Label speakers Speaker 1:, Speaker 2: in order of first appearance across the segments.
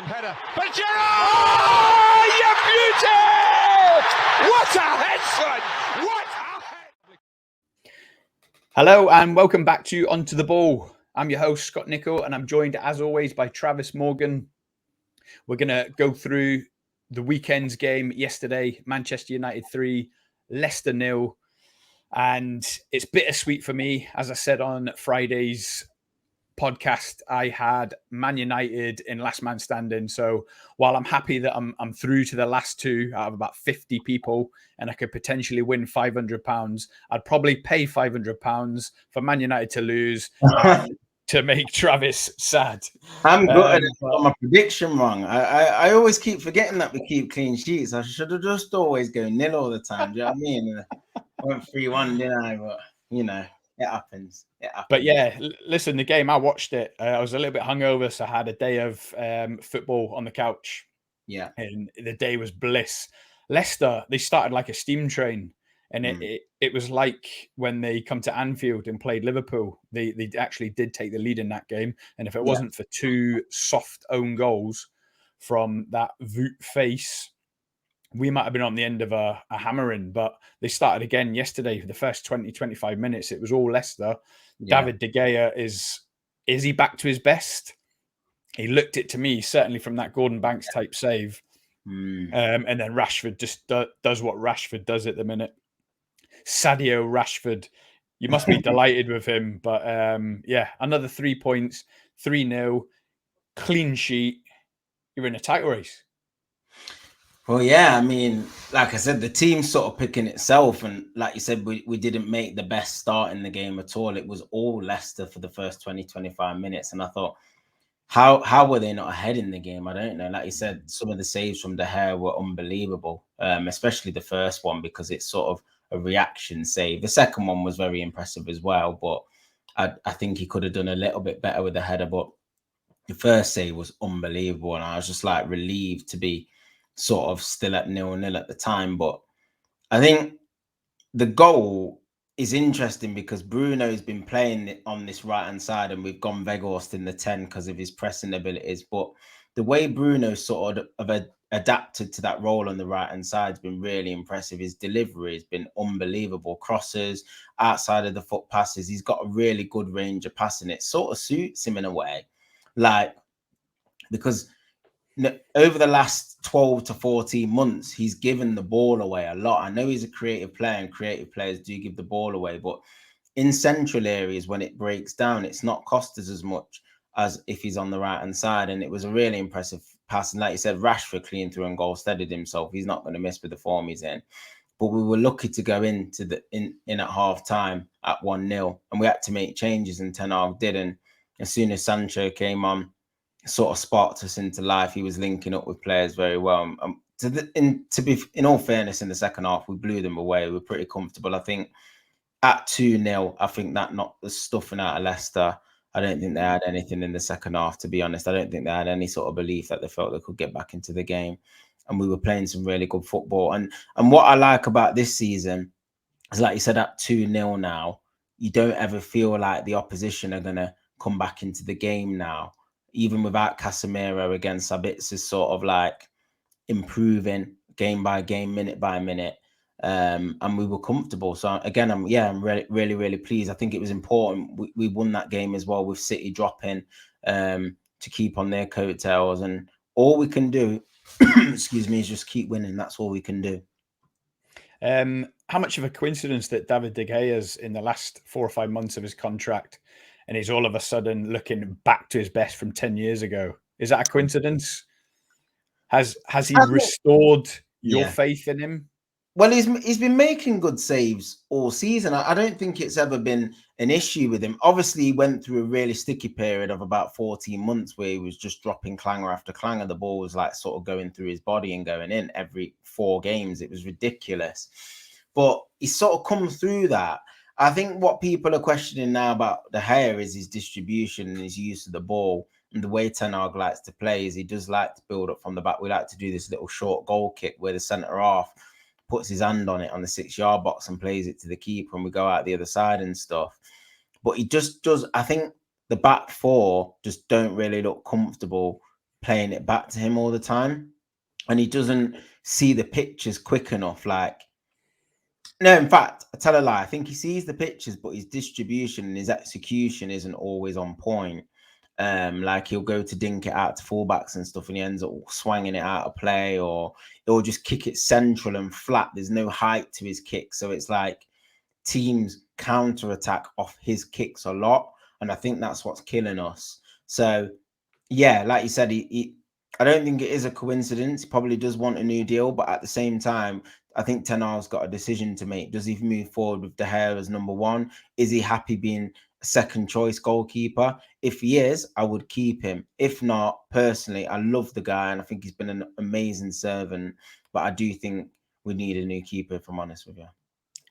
Speaker 1: header. But Gerrard! You beauty! What a head, son! What a head!
Speaker 2: Hello and welcome back to Onto the Ball. I'm your host, Scott Nichol, and I'm joined as always by Travis Morgan. We're going to go through the weekend's game yesterday, Manchester United 3, Leicester 0. And it's bittersweet for me. As I said on Friday's podcast, I had Man United in last man standing. So while I'm happy that I'm through to the last two out of about 50 people and I could potentially win £500, I'd probably pay £500 for Man United to lose and to make Travis sad.
Speaker 3: I'm good. I got my prediction wrong. I always keep forgetting that we keep clean sheets. I should have just always go nil all the time. Do you know what I mean? I went 3-1, didn't I? But you know, it happens.
Speaker 2: But yeah, listen, the game, I watched it. I was a little bit hungover, so I had a day of football on the couch.
Speaker 3: Yeah.
Speaker 2: And the day was bliss. Leicester, they started like a steam train. And it was like when they come to Anfield and played Liverpool, they actually did take the lead in that game. And if it wasn't for two soft own goals from that Voot face, we might have been on the end of a hammering. But they started again yesterday for the first 20, 25 minutes. It was all Leicester. Yeah. David De Gea, is he back to his best? He looked it to me, certainly from that Gordon Banks type save. And then Rashford just does what Rashford does at the minute. Sadio Rashford, you must be delighted with him. But yeah, another 3 points, 3-0, clean sheet. You're in a title race.
Speaker 3: Well, yeah, I mean, like I said, the team's sort of picking itself. And like you said, we didn't make the best start in the game at all. It was all Leicester for the first 20, 25 minutes. And I thought, how were they not ahead in the game? I don't know. Like you said, some of the saves from De Gea were unbelievable, especially the first one, because it's sort of a reaction save. The second one was very impressive as well, but I think he could have done a little bit better with the header. But the first save was unbelievable. And I was just like relieved to be sort of still at 0-0 at the time. But I think the goal is interesting because Bruno's been playing on this right-hand side and we've gone Weghorst in the 10 because of his pressing abilities. But the way Bruno sort of adapted to that role on the right-hand side has been really impressive. His delivery has been unbelievable. Crosses, outside of the foot passes. He's got a really good range of passing. It sort of suits him in a way. Like, because over the last 12 to 14 months, he's given the ball away a lot. I know he's a creative player and creative players do give the ball away, but in central areas, when it breaks down, it's not cost us as much as if he's on the right-hand side. And it was a really impressive pass. And like you said, Rashford clean through and goal steadied himself. He's not going to miss with the form he's in. But we were lucky to go into in at half time at 1-0. And we had to make changes and Ten Hag did. And as soon as Sancho came on, sort of sparked us into life. He was linking up with players very well. In all fairness, in the second half, we blew them away. We were pretty comfortable. I think at 2-0, I think that knocked the stuffing out of Leicester. I don't think they had anything in the second half, to be honest. I don't think they had any sort of belief that they felt they could get back into the game. And we were playing some really good football. And what I like about this season is, like you said, at 2-0 now, you don't ever feel like the opposition are going to come back into the game now. Even without Casemiro again, Sabitzer is sort of like improving game by game, minute by minute. And we were comfortable. So again, I'm really, really, really pleased. I think it was important. We won that game as well with City dropping to keep on their coattails. And all we can do, excuse me, is just keep winning. That's all we can do.
Speaker 2: How much of a coincidence that David De Gea is in the last 4 or 5 months of his contract and he's all of a sudden looking back to his best from 10 years ago? Is that a coincidence? Has he restored your faith in him?
Speaker 3: Well, he's been making good saves all season. I don't think it's ever been an issue with him. Obviously, he went through a really sticky period of about 14 months where he was just dropping clanger after clanger. The ball was like sort of going through his body and going in every 4 games. It was ridiculous. But he's sort of come through that. I think what people are questioning now about De Gea is his distribution and his use of the ball. And the way Ten Hag likes to play is he does like to build up from the back. We like to do this little short goal kick where the centre half puts his hand on it on the 6-yard box and plays it to the keeper and we go out the other side and stuff. But he just does, I think the back four just don't really look comfortable playing it back to him all the time, and he doesn't see the pictures quick enough. Like, no, in fact, I tell a lie. I think he sees the pictures, but his distribution and his execution isn't always on point. Like he'll go to dink it out to fullbacks and stuff, and he ends up swanging it out of play, or he'll just kick it central and flat. There's no height to his kick, so it's like teams counter attack off his kicks a lot, and I think that's what's killing us. So yeah, like you said, I don't think it is a coincidence. He probably does want a new deal, but at the same time, I think Ten Hag's got a decision to make. Does he move forward with De Gea as number one? Is he happy being a second choice goalkeeper? If he is, I would keep him. If not, personally, I love the guy and I think he's been an amazing servant, but I do think we need a new keeper, if I'm honest with you.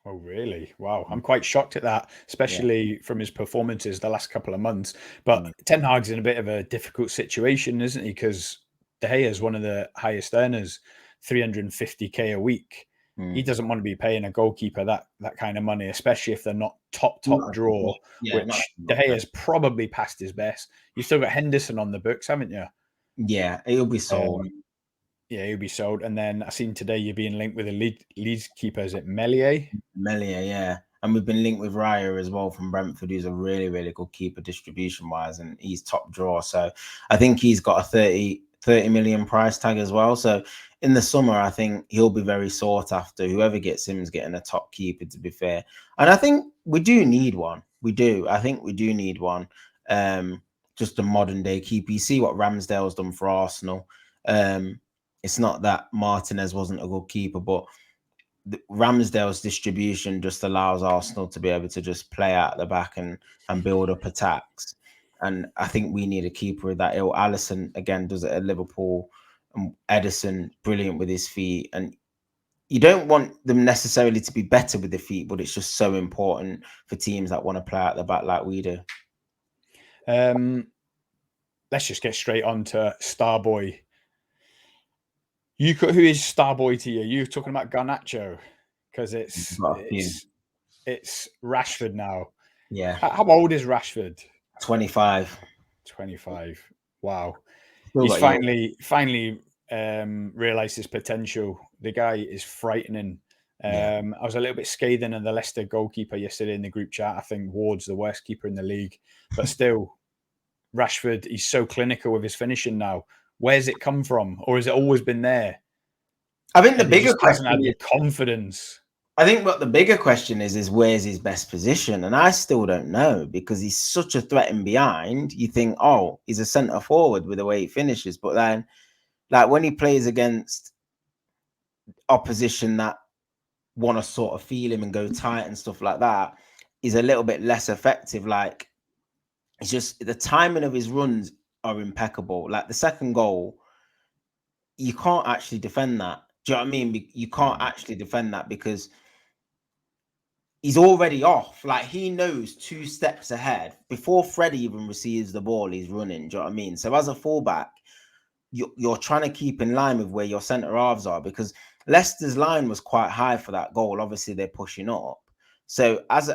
Speaker 2: Oh, really? Wow. I'm quite shocked at that, especially from his performances the last couple of months. But Ten Hag's in a bit of a difficult situation, isn't he? Because De Gea is one of the highest earners, 350k a week. He doesn't want to be paying a goalkeeper that kind of money, especially if they're not top draw, which De Gea is probably past his best. You've still got Henderson on the books, haven't you?
Speaker 3: Yeah, he'll be sold.
Speaker 2: Yeah, he'll be sold. And then I seen today you're being linked with a Leeds keeper. Is it Meslier?
Speaker 3: Meslier, yeah. And we've been linked with Raya as well from Brentford, who's a really, really good keeper distribution-wise, and he's top draw. So I think he's got a 30 million price tag as well. So in the summer, I think he'll be very sought after. Whoever gets him is getting a top keeper, to be fair. And I think we do need one. We do. I think we do need one. Just a modern-day keeper. You see what Ramsdale's done for Arsenal. It's not that Martinez wasn't a good keeper, but Ramsdale's distribution just allows Arsenal to be able to just play out the back and build up attacks. And I think we need a keeper with that ilk. Alisson, again, does it at Liverpool. And Edison, brilliant with his feet. And you don't want them necessarily to be better with the feet, but it's just so important for teams that want to play out the back like we do.
Speaker 2: Let's just get straight on to Starboy. Who is Starboy to you? You're talking about Garnacho, because it's Rashford now.
Speaker 3: Yeah.
Speaker 2: How old is Rashford?
Speaker 3: 25.
Speaker 2: 25. Wow. He's finally realised his potential. The guy is frightening. I was a little bit scathing of the Leicester goalkeeper yesterday in the group chat. I think Ward's the worst keeper in the league, but still, Rashford, he's so clinical with his finishing now. Where's it come from? Or has it always been there?
Speaker 3: I think the bigger question
Speaker 2: hasn't had the confidence.
Speaker 3: I think what the bigger question is where's his best position? And I still don't know, because he's such a threat in behind. You think, oh, he's a centre forward with the way he finishes. But then, like, when he plays against opposition that want to sort of feel him and go tight and stuff like that, he's a little bit less effective. Like, it's just the timing of his runs are impeccable. Like the second goal, you can't actually defend that. Do you know what I mean? You can't actually defend that because he's already off. Like, he knows 2 steps ahead. Before Freddie even receives the ball, he's running. Do you know what I mean? So as a fullback, you're trying to keep in line with where your centre halves are, because Leicester's line was quite high for that goal. Obviously, they're pushing up. So as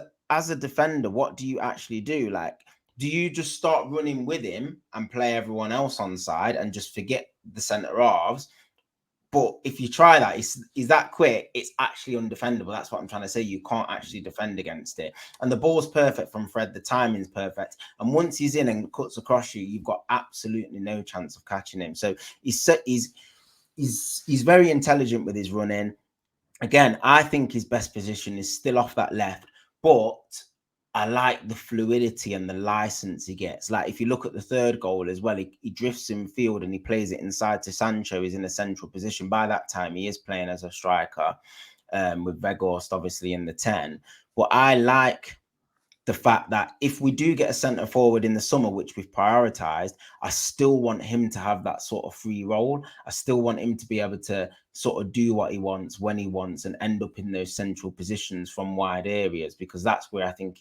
Speaker 3: a defender, what do you actually do? Like, do you just start running with him and play everyone else on side and just forget the centre halves? But if you try that, he's that quick, it's actually undefendable. That's what I'm trying to say. You can't actually defend against it. And the ball's perfect from Fred. The timing's perfect. And once he's in and cuts across you, you've got absolutely no chance of catching him. So he's very intelligent with his running. Again, I think his best position is still off that left, but I like the fluidity and the license he gets. Like, if you look at the third goal as well, he drifts in field and he plays it inside to Sancho. He's in a central position. By that time, he is playing as a striker, with Weghorst obviously in the 10. But I like the fact that if we do get a centre forward in the summer, which we've prioritised, I still want him to have that sort of free role. I still want him to be able to sort of do what he wants when he wants and end up in those central positions from wide areas, because that's where I think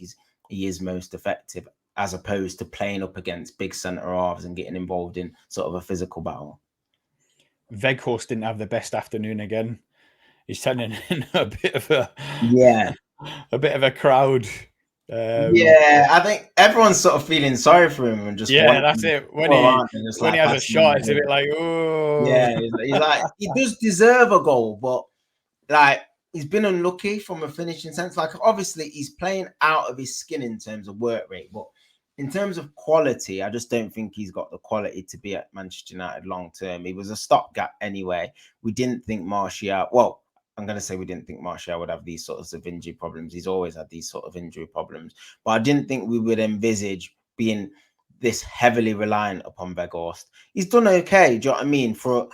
Speaker 3: he is most effective, as opposed to playing up against big centre halves and getting involved in sort of a physical battle.
Speaker 2: Weghorst didn't have the best afternoon again. He's turning in a bit of a crowd
Speaker 3: Yeah, I think everyone's sort of feeling sorry for him and just
Speaker 2: Yeah,
Speaker 3: wanting
Speaker 2: that's it. When
Speaker 3: more,
Speaker 2: he
Speaker 3: aren't they? Just
Speaker 2: when he
Speaker 3: like
Speaker 2: has a
Speaker 3: passing him
Speaker 2: shot,
Speaker 3: the
Speaker 2: it's a
Speaker 3: ball.
Speaker 2: bit like, oh,
Speaker 3: Yeah, he's like he does deserve a goal, but like he's been unlucky from a finishing sense. Like obviously he's playing out of his skin in terms of work rate, but in terms of quality, I just don't think he's got the quality to be at Manchester United long term. He was a stopgap anyway. We didn't think Martial. Well, I'm going to say we didn't think Martial would have these sorts of injury problems. He's always had these sort of injury problems, but I didn't think we would envisage being this heavily reliant upon Weghorst. He's done okay. Do you know what I mean? For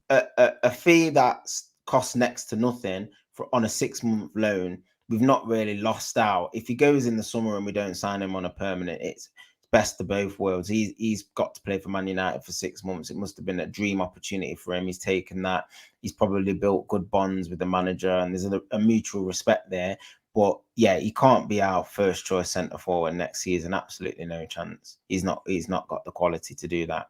Speaker 3: a fee that's cost next to nothing for on a 6-month loan, we've not really lost out. If he goes in the summer and we don't sign him on a permanent, it's best of both worlds. He's got to play for Man United for 6 months. It must have been a dream opportunity for him. He's taken that. He's probably built good bonds with the manager, and there's a mutual respect there. But yeah, he can't be our first choice centre forward next season. Absolutely no chance. He's not got the quality to do that.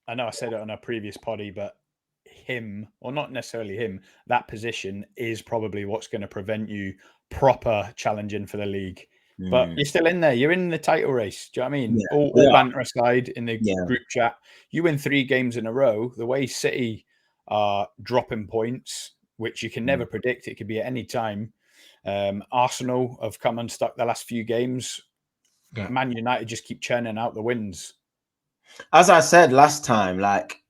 Speaker 2: I know I said it on a previous poddy, but him, or not necessarily him, that position is probably what's going to prevent you proper challenging for the league. But you're still in there. You're in the title race. Do you know what I mean?
Speaker 3: Yeah,
Speaker 2: All banter aside in the
Speaker 3: yeah.
Speaker 2: group chat, you win 3 games in a row. The way City are dropping points, which you can never predict, it could be at any time. Arsenal have come unstuck the last few games.
Speaker 3: Yeah.
Speaker 2: Man United just keep churning out the wins.
Speaker 3: As I said last time, like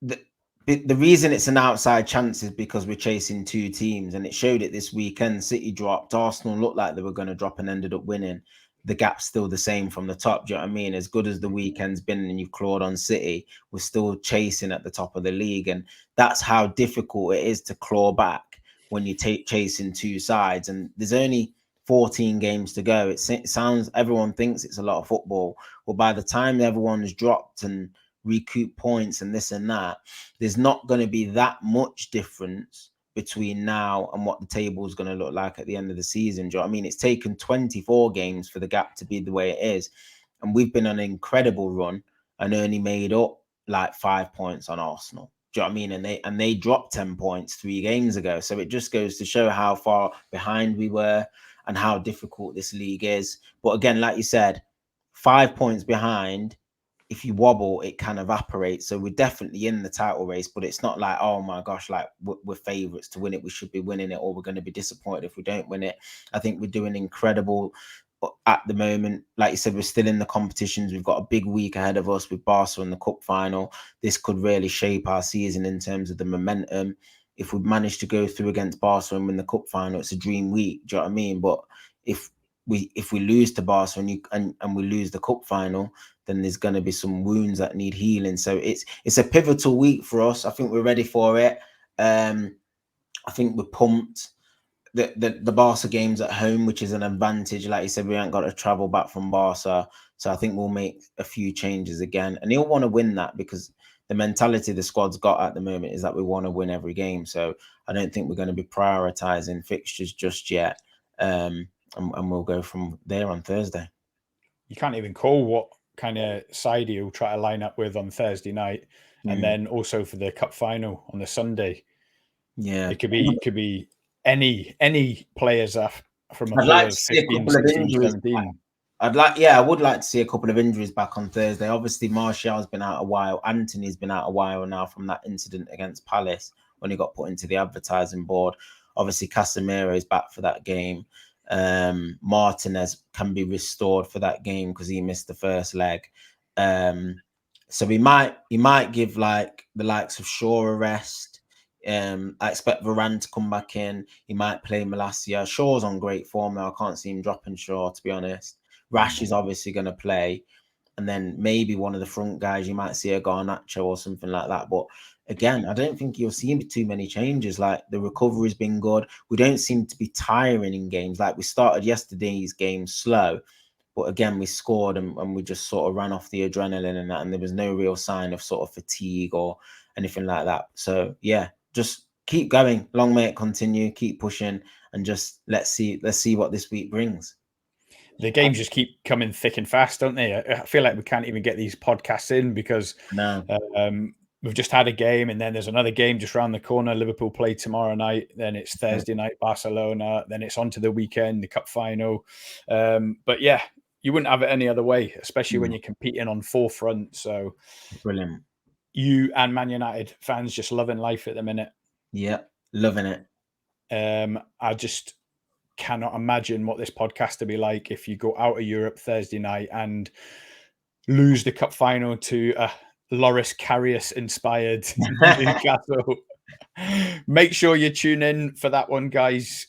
Speaker 3: the reason it's an outside chance is because we're chasing 2 teams, and it showed it this weekend. City dropped, Arsenal looked like they were going to drop and ended up winning. The gap's still the same from the top. Do you know what I mean? As good as the weekend's been and you've clawed on City, we're still chasing at the top of the league. And that's how difficult it is to claw back when you take chasing 2 sides. And there's only 14 games to go. It sounds, everyone thinks it's a lot of football. Well, by the time everyone's dropped and recoup points and this and that, there's not going to be that much difference between now and what the table is going to look like at the end of the season. Do you know what I mean? It's taken 24 games for the gap to be the way it is, and we've been on an incredible run and only made up like 5 points on Arsenal. Do you know what I mean? And they dropped 10 points 3 games ago. So it just goes to show how far behind we were and how difficult this league is. But again, like you said, 5 points behind, if you wobble, it can evaporate. So we're definitely in the title race, but it's not like, oh my gosh, like we're favorites to win it. We should be winning it, or we're going to be disappointed if we don't win it. I think we're doing incredible at the moment. Like you said, we're still in the competitions. We've got a big week ahead of us with Barca in the cup final. This could really shape our season in terms of the momentum. If we manage to go through against Barca and win the cup final, it's a dream week. Do you know what I mean? But if we lose to Barca and we lose the cup final, then there's going to be some wounds that need healing. So it's a pivotal week for us. I think we're ready for it. I think we're pumped. The Barca game's at home, which is an advantage. Like you said, we ain't got to travel back from Barca. So I think we'll make a few changes again. And he'll want to win that, because the mentality the squad's got at the moment is that we want to win every game. So I don't think we're going to be prioritizing fixtures just yet. And we'll go from there on Thursday.
Speaker 2: You can't even call what kind of side he'll try to line up with on Thursday night, and then also for the cup final on the Sunday.
Speaker 3: Yeah,
Speaker 2: it could be any players from a
Speaker 3: I'd like to
Speaker 2: players
Speaker 3: see a
Speaker 2: 15,
Speaker 3: couple of
Speaker 2: 16,
Speaker 3: injuries.
Speaker 2: 17.
Speaker 3: I would like to see a couple of injuries back on Thursday. Obviously, Martial's been out a while. Anthony's been out a while now from that incident against Palace when he got put into the advertising board. Obviously, Casemiro is back for that game. Martinez can be restored for that game because he missed the first leg. So he might give like the likes of Shaw a rest. I expect Varane to come back in. He might play Malacia. Shaw's on great form now. I can't see him dropping Shaw, to be honest. Rash is obviously going to play. And then maybe one of the front guys, you might see a Garnacho or something like that. But again, I don't think you'll see too many changes. Like, the recovery's been good. We don't seem to be tiring in games. Like, we started yesterday's game slow, but again, we scored and we just sort of ran off the adrenaline and that, and there was no real sign of sort of fatigue or anything like that. So yeah, just keep going. Long may it continue. Keep pushing, and just let's see what this week brings.
Speaker 2: The games just keep coming thick and fast, don't they? I feel like we can't even get these podcasts in because
Speaker 3: No.
Speaker 2: we've just had a game, and then there's another game just around the corner. Liverpool play tomorrow night. Then it's Thursday night, Barcelona. Then it's on to the weekend, the cup final. But yeah, you wouldn't have it any other way, especially when you're competing on 4 fronts. So
Speaker 3: Brilliant.
Speaker 2: You and Man United fans just loving life at the minute.
Speaker 3: Yeah, loving it.
Speaker 2: I just cannot imagine what this podcast will be like if you go out of Europe Thursday night and lose the cup final to a Loris Karius inspired Newcastle. Make sure you tune in for that one, guys.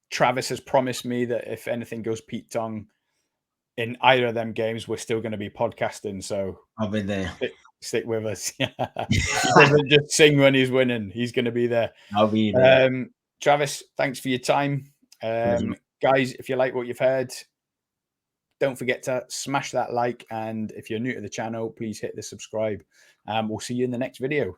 Speaker 2: Travis has promised me that if anything goes Pete Tong in either of them games, we're still going to be podcasting. So
Speaker 3: I'll be there.
Speaker 2: Stick with us. He doesn't just sing when he's winning. He's going to be there.
Speaker 3: I'll be there.
Speaker 2: Travis, thanks for your time. Guys, if you like what you've heard, don't forget to smash that like. And if you're new to the channel, please hit the subscribe. We'll see you in the next video.